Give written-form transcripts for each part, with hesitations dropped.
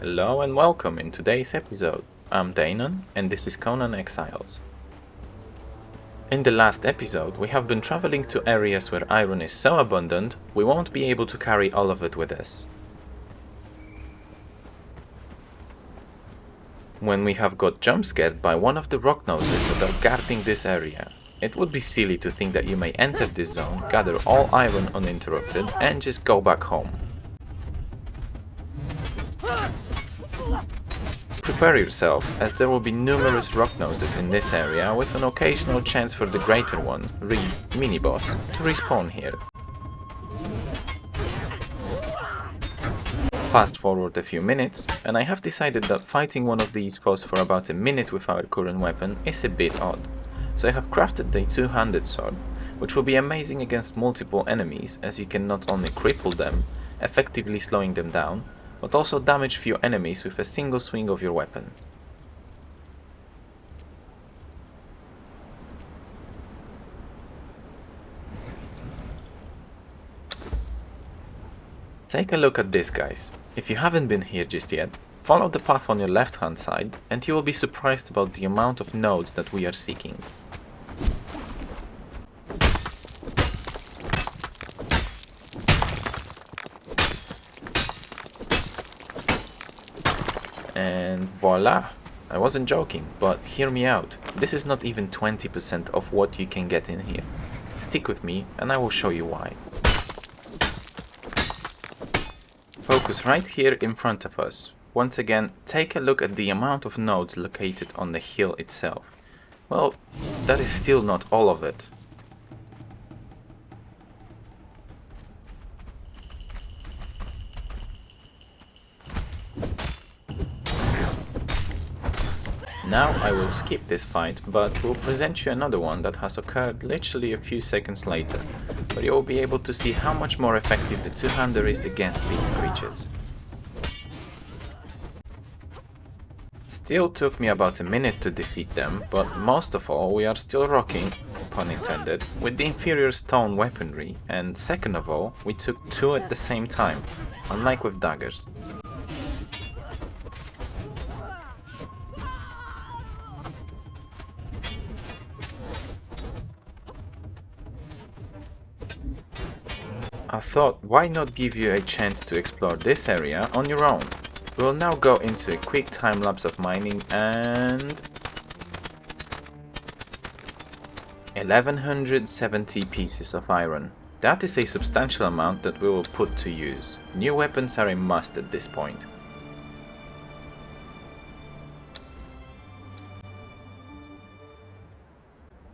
Hello and welcome in today's episode. I'm Deynon and this is Conan Exiles. In the last episode we have been traveling to areas where iron is so abundant we won't be able to carry all of it with us. When we have got jump scared by one of the rock noses that are guarding this area, it would be silly to think that you may enter this zone, gather all iron uninterrupted and just go back home. Prepare yourself, as there will be numerous rock noses in this area with an occasional chance for the greater one, mini-boss, to respawn here. Fast forward a few minutes, and I have decided that fighting one of these foes for about a minute with our current weapon is a bit odd, so I have crafted the two-handed sword, which will be amazing against multiple enemies as you can not only cripple them, effectively slowing them down, but also damage few enemies with a single swing of your weapon. Take a look at this, guys. If you haven't been here just yet, follow the path on your left hand side and you will be surprised about the amount of nodes that we are seeking. And voila! I wasn't joking, but hear me out. This is not even 20% of what you can get in here. Stick with me and I will show you why. Focus right here in front of us. Once again, take a look at the amount of nodes located on the hill itself. Well, that is still not all of it. Now I will skip this fight, but will present you another one that has occurred literally a few seconds later, where you will be able to see how much more effective the two-hander is against these creatures. Still took me about a minute to defeat them, but most of all we are still rocking, pun intended, with the inferior stone weaponry, and second of all we took two at the same time, unlike with daggers. I thought, why not give you a chance to explore this area on your own? We will now go into a quick time lapse of mining and 1170 pieces of iron. That is a substantial amount that we will put to use. New weapons are a must at this point.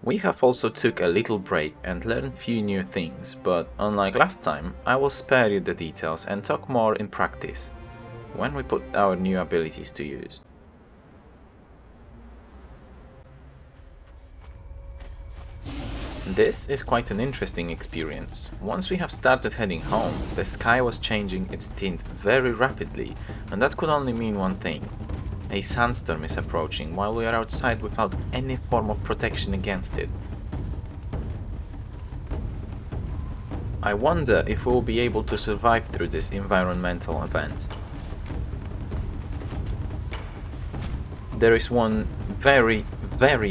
We have also took a little break and learned few new things, but unlike last time, I will spare you the details and talk more in practice, when we put our new abilities to use. This is quite an interesting experience. Once we have started heading home, the sky was changing its tint very rapidly, and that could only mean one thing. A sandstorm is approaching while we are outside without any form of protection against it. I wonder if we will be able to survive through this environmental event. There is one very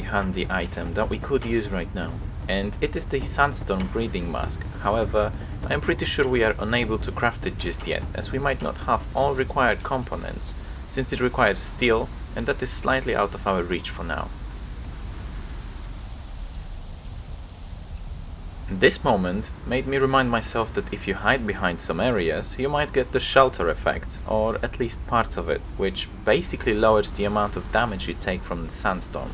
handy item that we could use right now, and it is the sandstorm breathing mask. However, I am pretty sure we are unable to craft it just yet, as we might not have all required components, since it requires steel, and that is slightly out of our reach for now. This moment made me remind myself that if you hide behind some areas, you might get the shelter effect, or at least part of it, which basically lowers the amount of damage you take from the sandstorm.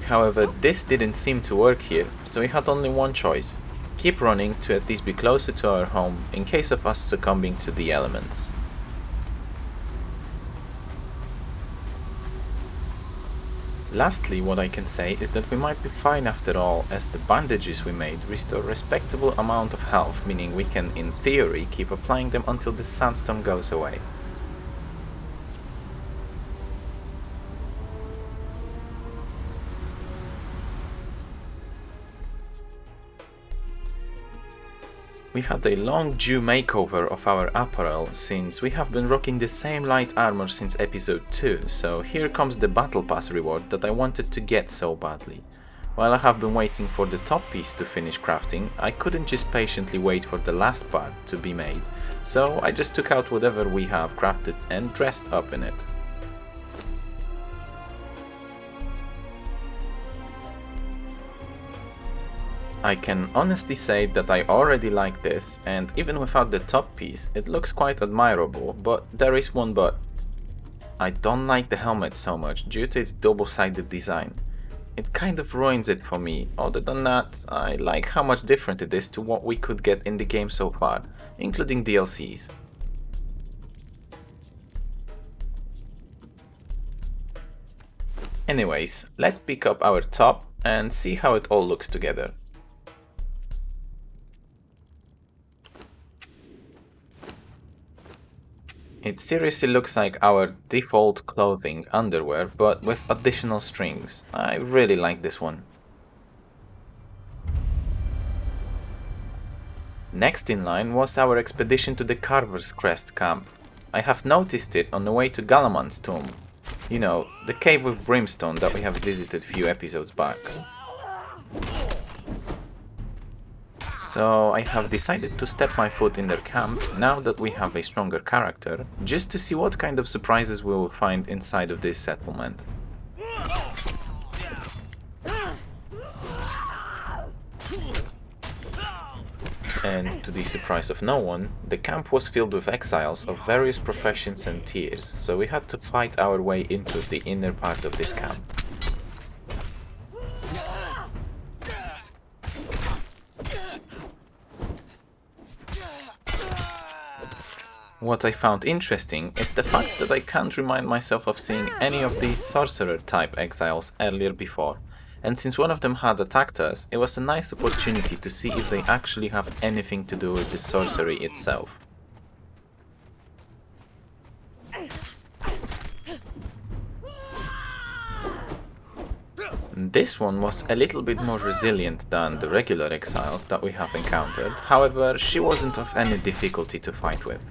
However, this didn't seem to work here, so we had only one choice. Keep running to at least be closer to our home in case of us succumbing to the elements. Lastly, what I can say is that we might be fine after all, as the bandages we made restore a respectable amount of health, meaning we can in theory keep applying them until the sandstorm goes away. We had a long due makeover of our apparel since we have been rocking the same light armor since episode 2, so here comes the battle pass reward that I wanted to get so badly. While I have been waiting for the top piece to finish crafting, I couldn't just patiently wait for the last part to be made, so I just took out whatever we have crafted and dressed up in it. I can honestly say that I already like this, and even without the top piece, it looks quite admirable, but there is one but. I don't like the helmet so much due to its double-sided design. It kind of ruins it for me. Other than that, I like how much different it is to what we could get in the game so far, including DLCs. Anyways, let's pick up our top and see how it all looks together. It seriously looks like our default clothing underwear, but with additional strings. I really like this one. Next in line was our expedition to the Carver's Crest camp. I have noticed it on the way to Gallaman's tomb. You know, the cave with brimstone that we have visited a few episodes back. So I have decided to step my foot in their camp now that we have a stronger character, just to see what kind of surprises we will find inside of this settlement. And to the surprise of no one, the camp was filled with exiles of various professions and tiers, so we had to fight our way into the inner part of this camp. What I found interesting is the fact that I can't remind myself of seeing any of these sorcerer type exiles earlier before, and since one of them had attacked us, it was a nice opportunity to see if they actually have anything to do with the sorcery itself. This one was a little bit more resilient than the regular exiles that we have encountered, however she wasn't of any difficulty to fight with.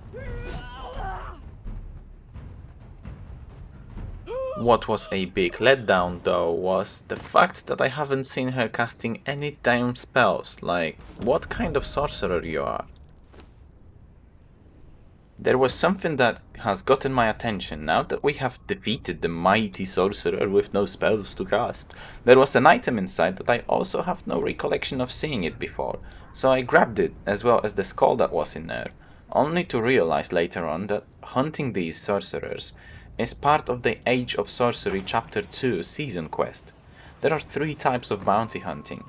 What was a big letdown though was the fact that I haven't seen her casting any damn spells, like what kind of sorcerer you are. There was something that has gotten my attention now that we have defeated the mighty sorcerer with no spells to cast. There was an item inside that I also have no recollection of seeing it before, so I grabbed it as well as the skull that was in there, only to realize later on that hunting these sorcerers is part of the Age of Sorcery Chapter 2 season quest. There are 3 types of bounty hunting: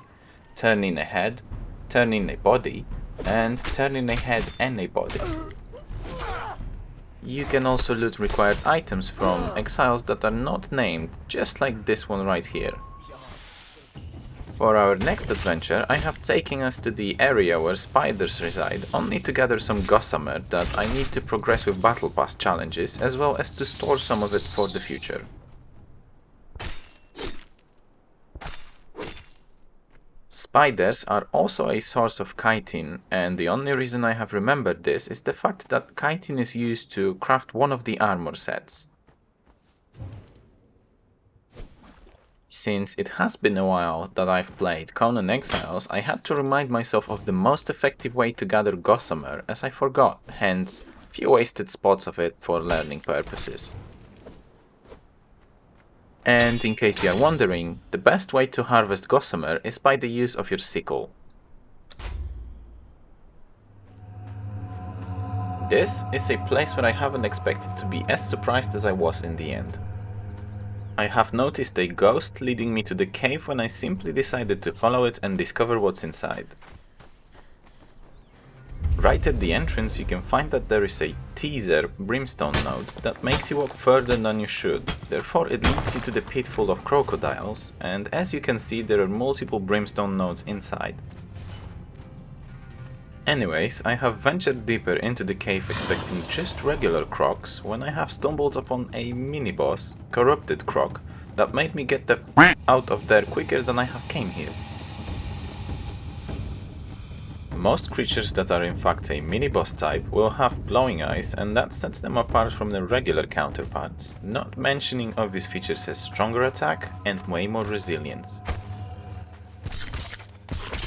turn in a head, turn in a body, and turn in a head and a body. You can also loot required items from exiles that are not named, just like this one right here. For our next adventure, I have taken us to the area where spiders reside, only to gather some gossamer that I need to progress with battle pass challenges, as well as to store some of it for the future. Spiders are also a source of chitin, and the only reason I have remembered this is the fact that chitin is used to craft one of the armor sets. Since it has been a while that I've played Conan Exiles, I had to remind myself of the most effective way to gather gossamer, as I forgot, hence few wasted spots of it for learning purposes. And in case you are wondering, the best way to harvest gossamer is by the use of your sickle. This is a place where I haven't expected to be as surprised as I was in the end. I have noticed a ghost leading me to the cave when I simply decided to follow it and discover what's inside. Right at the entrance you can find that there is a teaser brimstone node that makes you walk further than you should, therefore it leads you to the pit full of crocodiles, and as you can see there are multiple brimstone nodes inside. Anyways, I have ventured deeper into the cave expecting just regular crocs when I have stumbled upon a mini-boss, Corrupted Croc, that made me get the out of there quicker than I have came here. Most creatures that are in fact a mini-boss type will have glowing eyes, and that sets them apart from their regular counterparts, not mentioning obvious features as stronger attack and way more resilience.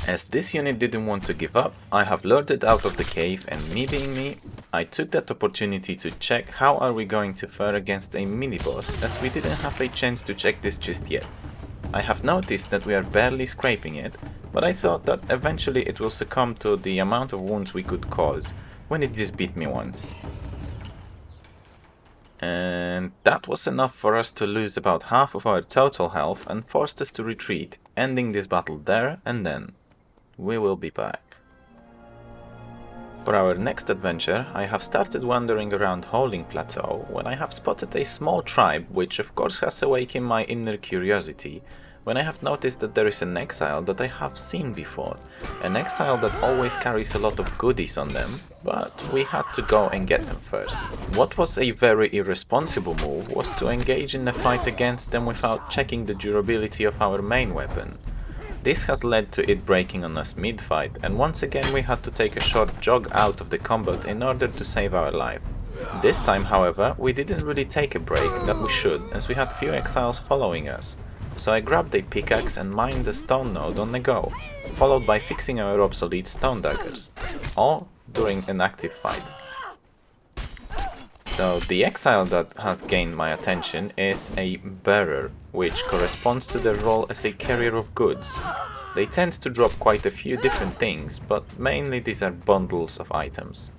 As this unit didn't want to give up, I have lured it out of the cave, and me being me, I took that opportunity to check how are we going to fare against a mini-boss, as we didn't have a chance to check this just yet. I have noticed that we are barely scraping it, but I thought that eventually it will succumb to the amount of wounds we could cause when it just beat me once. And that was enough for us to lose about half of our total health and forced us to retreat, ending this battle there and then. We will be back. For our next adventure, I have started wandering around Howling Plateau when I have spotted a small tribe, which of course has awakened my inner curiosity, when I have noticed that there is an exile that I have seen before. An exile that always carries a lot of goodies on them, but we had to go and get them first. What was a very irresponsible move was to engage in a fight against them without checking the durability of our main weapon. This has led to it breaking on us mid-fight, and once again we had to take a short jog out of the combat in order to save our life. This time, however, we didn't really take a break that we should, as we had few exiles following us. So I grabbed a pickaxe and mined a stone node on the go, followed by fixing our obsolete stone daggers, all during an active fight. So the exile that has gained my attention is a bearer, which corresponds to their role as a carrier of goods. They tend to drop quite a few different things, but mainly these are bundles of items.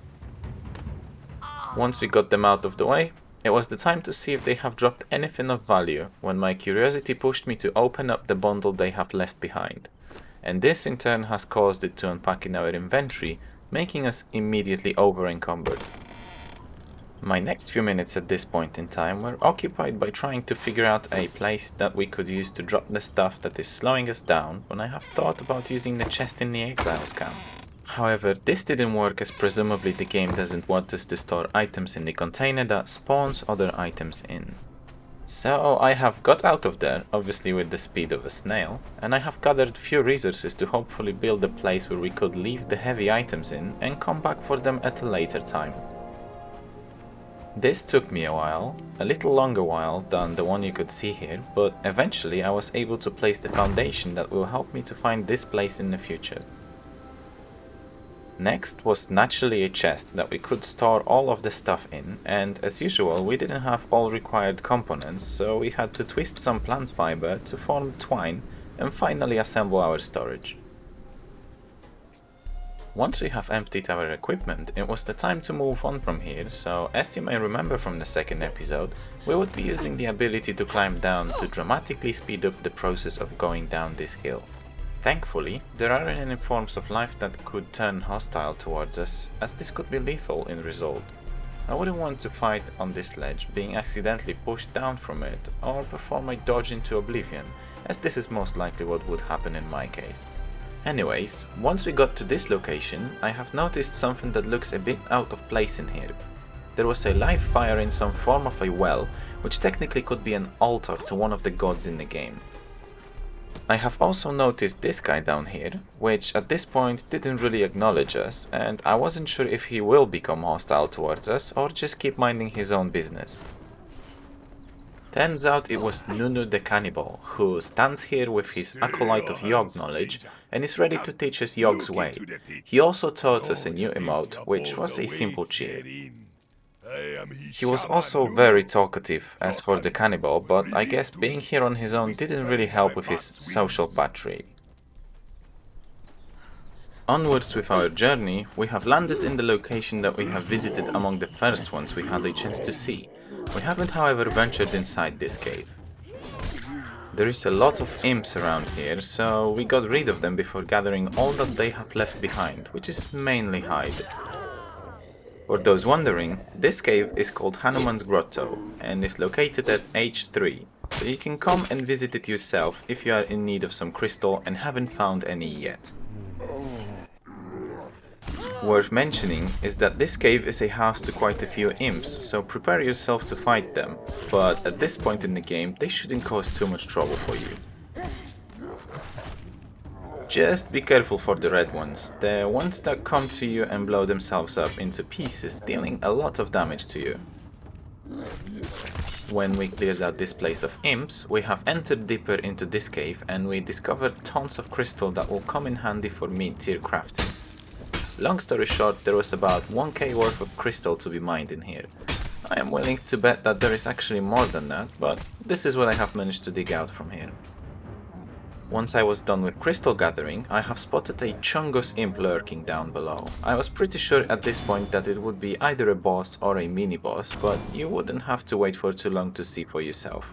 Once we got them out of the way, it was the time to see if they have dropped anything of value, when my curiosity pushed me to open up the bundle they have left behind. And this in turn has caused it to unpack in our inventory, making us immediately over-encumbered. My next few minutes at this point in time were occupied by trying to figure out a place that we could use to drop the stuff that is slowing us down, when I have thought about using the chest in the Exiles camp. However, this didn't work, as presumably the game doesn't want us to store items in the container that spawns other items in. So I have got out of there, obviously with the speed of a snail, and I have gathered few resources to hopefully build a place where we could leave the heavy items in and come back for them at a later time. This took me a while, a little longer while than the one you could see here, but eventually I was able to place the foundation that will help me to find this place in the future. Next was naturally a chest that we could store all of the stuff in, and as usual we didn't have all required components, so we had to twist some plant fiber to form twine and finally assemble our storage. Once we have emptied our equipment, it was the time to move on from here, so as you may remember from the second episode, we would be using the ability to climb down to dramatically speed up the process of going down this hill. Thankfully, there aren't any forms of life that could turn hostile towards us, as this could be lethal in result. I wouldn't want to fight on this ledge being accidentally pushed down from it, or perform a dodge into oblivion, as this is most likely what would happen in my case. Anyways, once we got to this location, I have noticed something that looks a bit out of place in here. There was a live fire in some form of a well, which technically could be an altar to one of the gods in the game. I have also noticed this guy down here, which at this point didn't really acknowledge us, and I wasn't sure if he will become hostile towards us or just keep minding his own business. Turns out it was Nunu the Cannibal, who stands here with his acolyte of Yogg knowledge and is ready to teach us Yogg's way. He also taught us a new emote, which was a simple cheer. He was also very talkative as for the cannibal, but I guess being here on his own didn't really help with his social battery. Onwards with our journey, we have landed in the location that we have visited among the first ones we had a chance to see. We haven't however ventured inside this cave. There is a lot of imps around here, so we got rid of them before gathering all that they have left behind, which is mainly hide. For those wondering, this cave is called Hanuman's Grotto and is located at H3, so you can come and visit it yourself if you are in need of some crystal and haven't found any yet. Worth mentioning is that this cave is a house to quite a few imps, so prepare yourself to fight them, but at this point in the game they shouldn't cause too much trouble for you. Just be careful for the red ones, the ones that come to you and blow themselves up into pieces, dealing a lot of damage to you. When we cleared out this place of imps, we have entered deeper into this cave and we discovered tons of crystal that will come in handy for mid-tier crafting. Long story short, there was about 1k worth of crystal to be mined in here. I am willing to bet that there is actually more than that, but this is what I have managed to dig out from here. Once I was done with crystal gathering, I have spotted a chungus imp lurking down below. I was pretty sure at this point that it would be either a boss or a mini-boss, but you wouldn't have to wait for too long to see for yourself.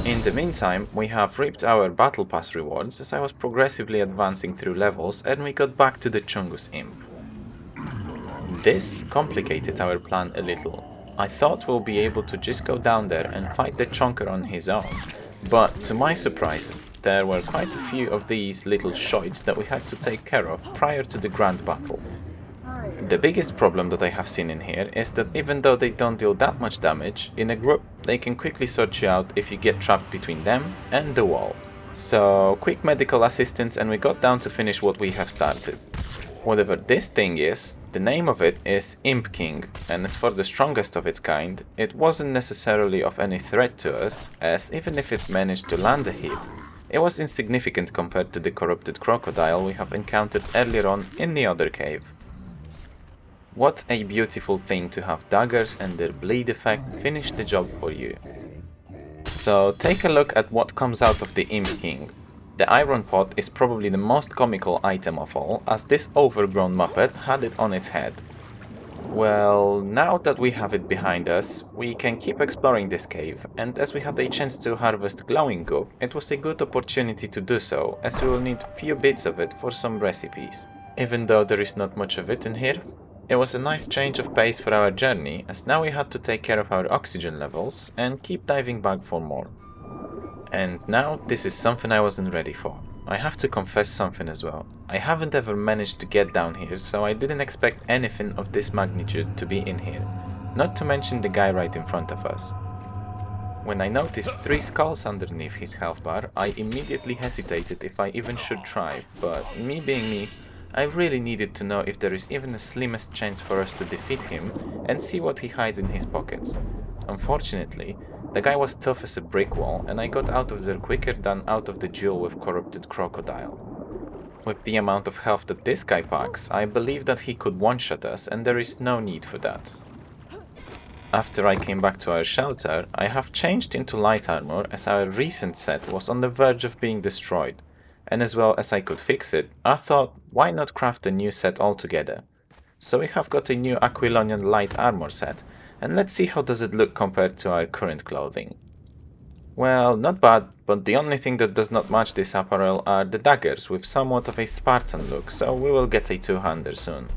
In the meantime, we have reaped our battle pass rewards as I was progressively advancing through levels and we got back to the chungus imp. This complicated our plan a little. I thought we'll be able to just go down there and fight the chunker on his own, but to my surprise, there were quite a few of these little shoits that we had to take care of prior to the grand battle. The biggest problem that I have seen in here is that even though they don't deal that much damage, in a group they can quickly sort you out if you get trapped between them and the wall. So quick medical assistance and we got down to finish what we have started. Whatever this thing is, the name of it is Imp King, and as for the strongest of its kind, it wasn't necessarily of any threat to us, as even if it managed to land a hit, it was insignificant compared to the corrupted crocodile we have encountered earlier on in the other cave. What a beautiful thing to have daggers and their bleed effect finish the job for you. So take a look at what comes out of the Imp King. The iron pot is probably the most comical item of all, as this overgrown muppet had it on its head. Well, now that we have it behind us, we can keep exploring this cave, and as we had a chance to harvest glowing goop, it was a good opportunity to do so, as we will need few bits of it for some recipes. Even though there is not much of it in here, it was a nice change of pace for our journey, as now we had to take care of our oxygen levels and keep diving back for more. And now this is something I wasn't ready for. I have to confess something as well. I haven't ever managed to get down here, so I didn't expect anything of this magnitude to be in here. Not to mention the guy right in front of us. When I noticed 3 skulls underneath his health bar, I immediately hesitated if I even should try, but me being me, I really needed to know if there is even the slimmest chance for us to defeat him and see what he hides in his pockets. Unfortunately, the guy was tough as a brick wall and I got out of there quicker than out of the duel with corrupted crocodile. With the amount of health that this guy packs, I believe that he could one-shot us and there is no need for that. After I came back to our shelter, I have changed into light armor as our recent set was on the verge of being destroyed. And as well as I could fix it, I thought, why not craft a new set altogether? So we have got a new Aquilonian light armor set, and let's see how does it look compared to our current clothing. Well, not bad, but the only thing that does not match this apparel are the daggers with somewhat of a Spartan look, so we will get a two-hander soon.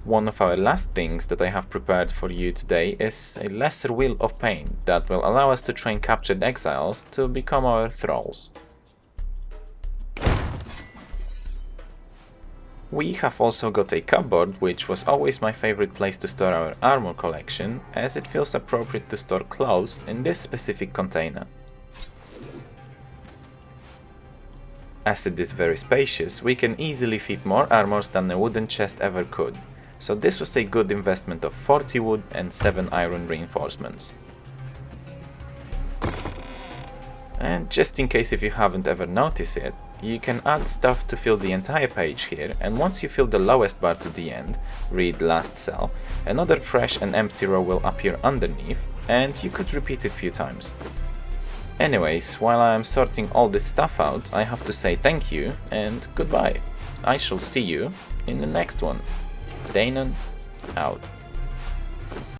One of our last things that I have prepared for you today is a lesser wheel of pain that will allow us to train captured exiles to become our thralls. We have also got a cupboard, which was always my favorite place to store our armor collection, as it feels appropriate to store clothes in this specific container. As it is very spacious, we can easily fit more armors than a wooden chest ever could. So this was a good investment of 40 wood and 7 iron reinforcements. And just in case if you haven't ever noticed it, you can add stuff to fill the entire page here, and once you fill the lowest bar to the end, read last cell, another fresh and empty row will appear underneath, and you could repeat it a few times. Anyways, while I am sorting all this stuff out, I have to say thank you and goodbye. I shall see you in the next one. Deynon, out.